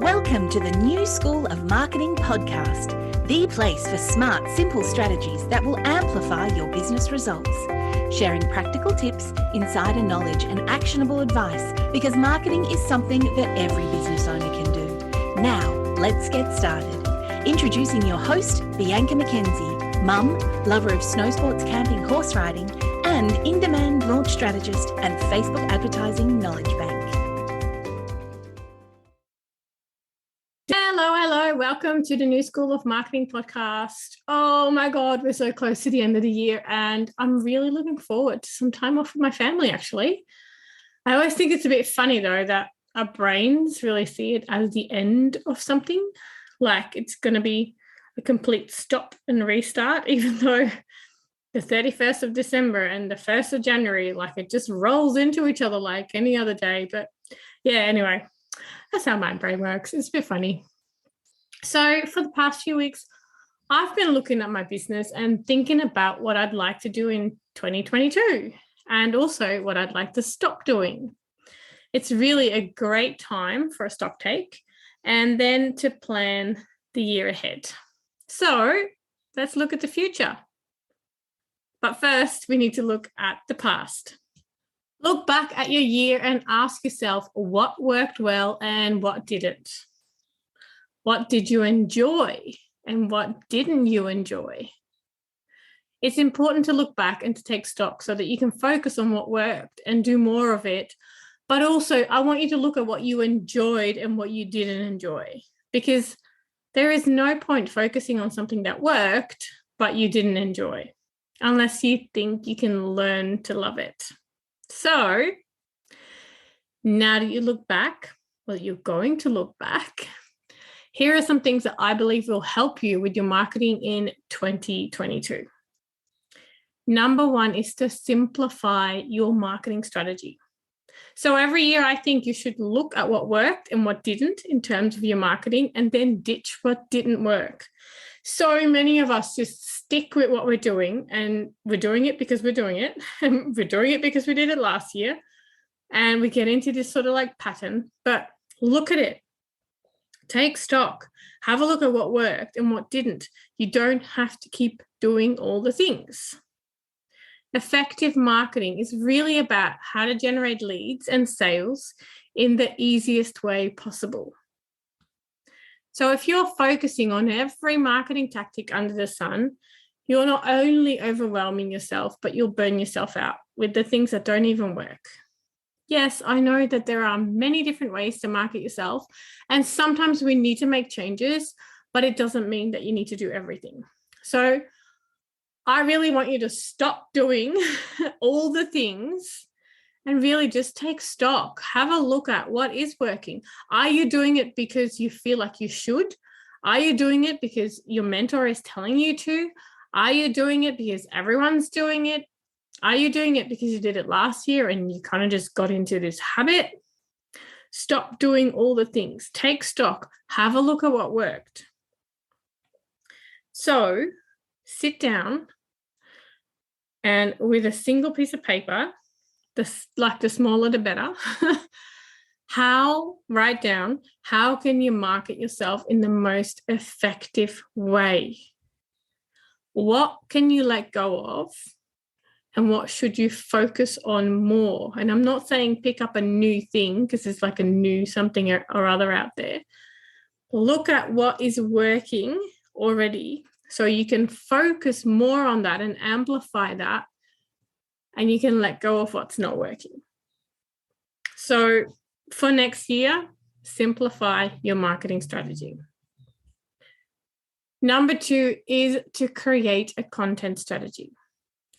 Welcome to the New School of Marketing podcast, the place for smart, simple strategies that will amplify your business results. Sharing practical tips, insider knowledge, and actionable advice because marketing is something that every business owner can do. Now, let's get started. Introducing your host, Bianca McKenzie, mum, lover of snow sports, camping, horse riding, and in-demand launch strategist and Facebook advertising knowledge bank. Hello. Welcome to the New School of Marketing podcast. Oh my God, we're so close to the end of the year and I'm really looking forward to some time off with my family, actually. I always think it's a bit funny though that our brains really see it as the end of something, like it's going to be a complete stop and restart, even though the 31st of December and the 1st of January, like it just rolls into each other like any other day. But yeah, anyway, that's how my brain works. It's a bit funny. So for the past few weeks, I've been looking at my business and thinking about what I'd like to do in 2022 and also what I'd like to stop doing. It's really a great time for a stock take and then to plan the year ahead. So let's look at the future. But first, we need to look at the past. Look back at your year and ask yourself what worked well and what didn't. What did you enjoy and what didn't you enjoy? It's important to look back and to take stock so that you can focus on what worked and do more of it. But also, I want you to look at what you enjoyed and what you didn't enjoy, because there is no point focusing on something that worked but you didn't enjoy, unless you think you can learn to love it. So now that you look back, well, you're going to look back. Here are some things that I believe will help you with your marketing in 2022. Number one is to simplify your marketing strategy. So every year, I think you should look at what worked and what didn't in terms of your marketing and then ditch what didn't work. So many of us just stick with what we're doing and we're doing it because we're doing it. And we're doing it because we did it last year. And we get into this sort of like pattern, but look at it. Take stock, have a look at what worked and what didn't. You don't have to keep doing all the things. Effective marketing is really about how to generate leads and sales in the easiest way possible. So if you're focusing on every marketing tactic under the sun, you're not only overwhelming yourself, but you'll burn yourself out with the things that don't even work. Yes, I know that there are many different ways to market yourself, and sometimes we need to make changes, but it doesn't mean that you need to do everything. So I really want you to stop doing all the things and really just take stock. Have a look at what is working. Are you doing it because you feel like you should? Are you doing it because your mentor is telling you to? Are you doing it because everyone's doing it? Are you doing it because you did it last year and you kind of just got into this habit? Stop doing all the things. Take stock. Have a look at what worked. So sit down and with a single piece of paper, the smaller the better, write down how can you market yourself in the most effective way? What can you let go of? And what should you focus on more? And I'm not saying pick up a new thing because it's like a new something or other out there. Look at what is working already so you can focus more on that and amplify that, and you can let go of what's not working. So for next year, simplify your marketing strategy. Number two is to create a content strategy.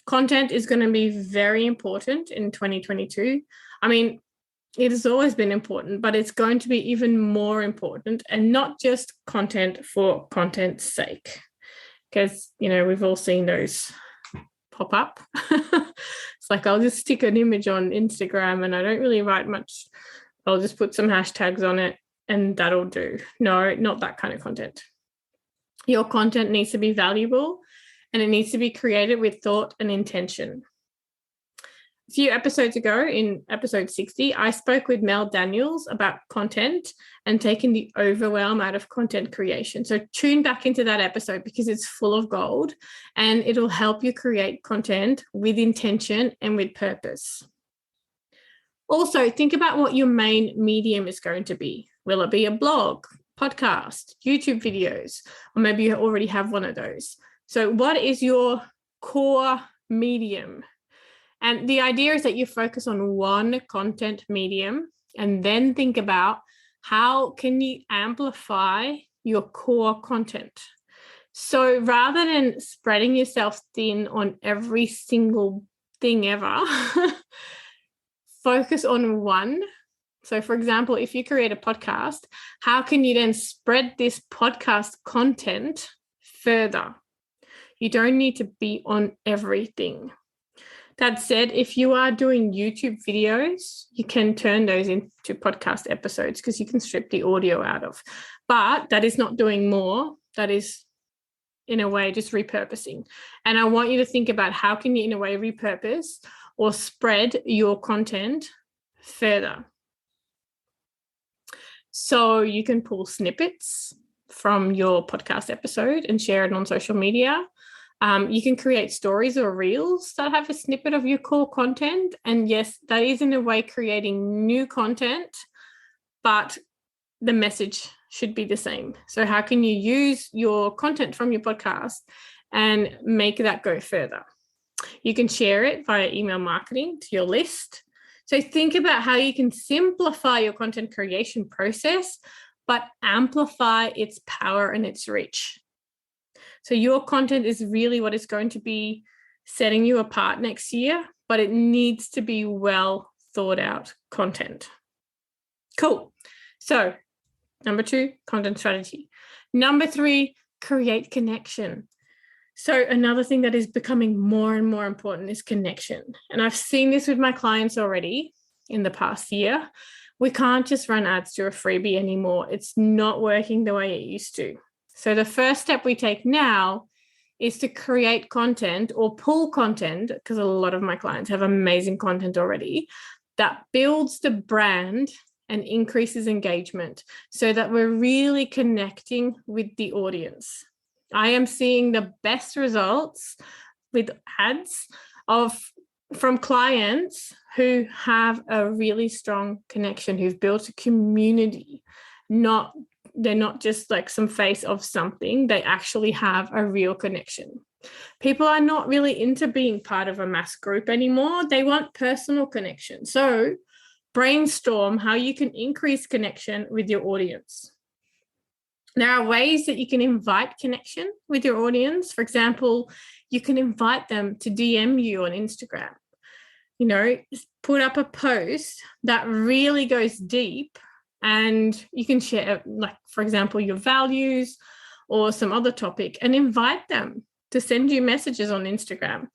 Content is going to be very important in 2022. I mean, it has always been important, but it's going to be even more important, and not just content for content's sake. Because, we've all seen those pop up. It's like, I'll just stick an image on Instagram and I don't really write much. I'll just put some hashtags on it and that'll do. No, not that kind of content. Your content needs to be valuable and it needs to be created with thought and intention. few episodes ago, in episode 60, I spoke with Mel Daniels about content and taking the overwhelm out of content creation. So tune back into that episode because it's full of gold and it'll help you create content with intention and with purpose. Also, think about what your main medium is going to be. Will it be a blog, podcast, YouTube videos, or maybe you already have one of those? So what is your core medium? And the idea is that you focus on one content medium and then think about how can you amplify your core content. So rather than spreading yourself thin on every single thing ever, focus on one. So for example, if you create a podcast, how can you then spread this podcast content further? You don't need to be on everything. That said, if you are doing YouTube videos, you can turn those into podcast episodes because you can strip the audio out of. But that is not doing more. That is, in a way, just repurposing. And I want you to think about how can you, in a way, repurpose or spread your content further. So you can pull snippets from your podcast episode and share it on social media. You can create stories or reels that have a snippet of your core content. And yes, that is in a way creating new content, but the message should be the same. So how can you use your content from your podcast and make that go further? You can share it via email marketing to your list. So think about how you can simplify your content creation process, but amplify its power and its reach. So your content is really what is going to be setting you apart next year, but it needs to be well thought out content. Cool. So number 2, content strategy. Number 3, create connection. So another thing that is becoming more and more important is connection. And I've seen this with my clients already in the past year. We can't just run ads to a freebie anymore. It's not working the way it used to. So the first step we take now is to create content or pull content, because a lot of my clients have amazing content already, that builds the brand and increases engagement so that we're really connecting with the audience. I am seeing the best results with ads from clients who have a really strong connection, who've built a community. They're not just like some face of something. They actually have a real connection. People are not really into being part of a mass group anymore. They want personal connection. So brainstorm how you can increase connection with your audience. There are ways that you can invite connection with your audience. For example, you can invite them to DM you on Instagram. You know, put up a post that really goes deep, and you can share, like, for example, your values or some other topic, and invite them to send you messages on Instagram.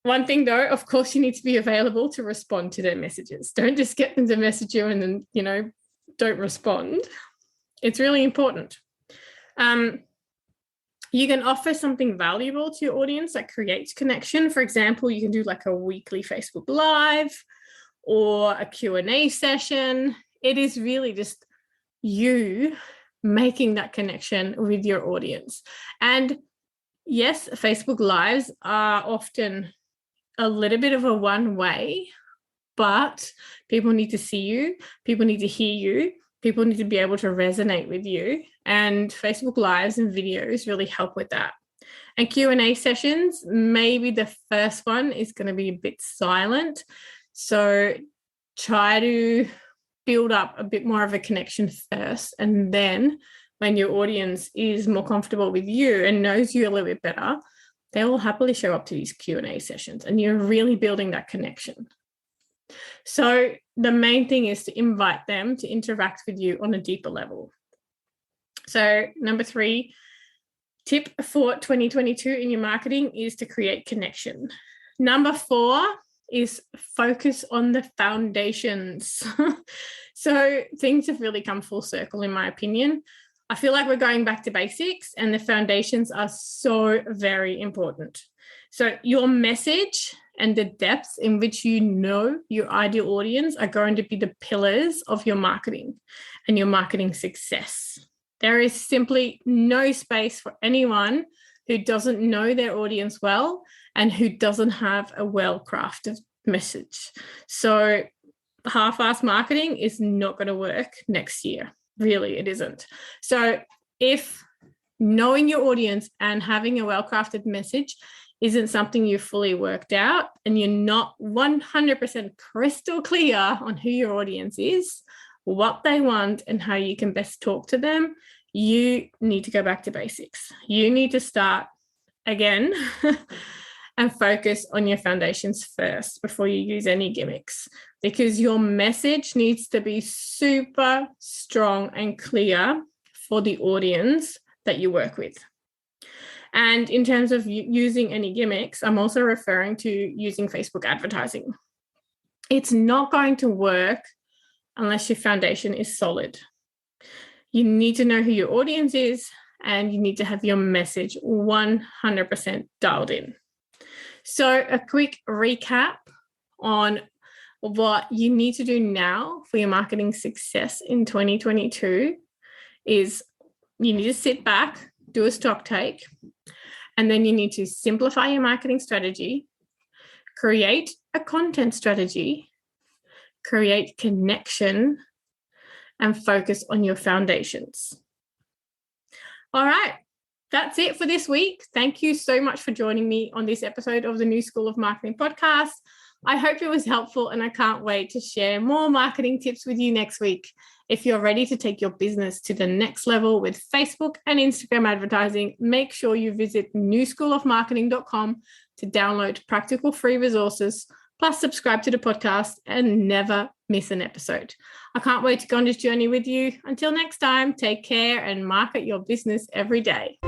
One thing though, of course, you need to be available to respond to their messages. Don't just get them to message you and then, don't respond. It's really important. You can offer something valuable to your audience that creates connection. For example, you can do like a weekly Facebook Live or a Q&A session. It is really just you making that connection with your audience. And yes, Facebook Lives are often a little bit of a one-way, but people need to see you, people need to hear you, people need to be able to resonate with you, and Facebook Lives and videos really help with that. And Q&A sessions, maybe the first one is going to be a bit silent, so try to build up a bit more of a connection first, and then when your audience is more comfortable with you and knows you a little bit better, they will happily show up to these Q&A sessions, and you're really building that connection. So the main thing is to invite them to interact with you on a deeper level. So number 3, tip for 2022 in your marketing is to create connection. Number 4 is focus on the foundations. So things have really come full circle, in my opinion. I feel like we're going back to basics, and the foundations are so very important. So your message and the depths in which you know your ideal audience are going to be the pillars of your marketing and your marketing success. There is simply no space for anyone who doesn't know their audience well and who doesn't have a well-crafted message. So half-assed marketing is not going to work next year. Really, it isn't. So if knowing your audience and having a well-crafted message isn't something you've fully worked out and you're not 100% crystal clear on who your audience is, what they want, and how you can best talk to them, you need to go back to basics. You need to start again and focus on your foundations first before you use any gimmicks, because your message needs to be super strong and clear for the audience that you work with. And in terms of using any gimmicks, I'm also referring to using Facebook advertising. It's not going to work unless your foundation is solid. You need to know who your audience is, and you need to have your message 100% dialed in. So a quick recap on what you need to do now for your marketing success in 2022 is you need to sit back, do a stock take, and then you need to simplify your marketing strategy, create a content strategy, create connection, and focus on your foundations. All right, that's it for this week. Thank you so much for joining me on this episode of the New School of Marketing podcast. I hope it was helpful, and I can't wait to share more marketing tips with you next week. If you're ready to take your business to the next level with Facebook and Instagram advertising, make sure you visit newschoolofmarketing.com to download practical free resources, plus subscribe to the podcast and never miss an episode. I can't wait to go on this journey with you. Until next time, take care and market your business every day.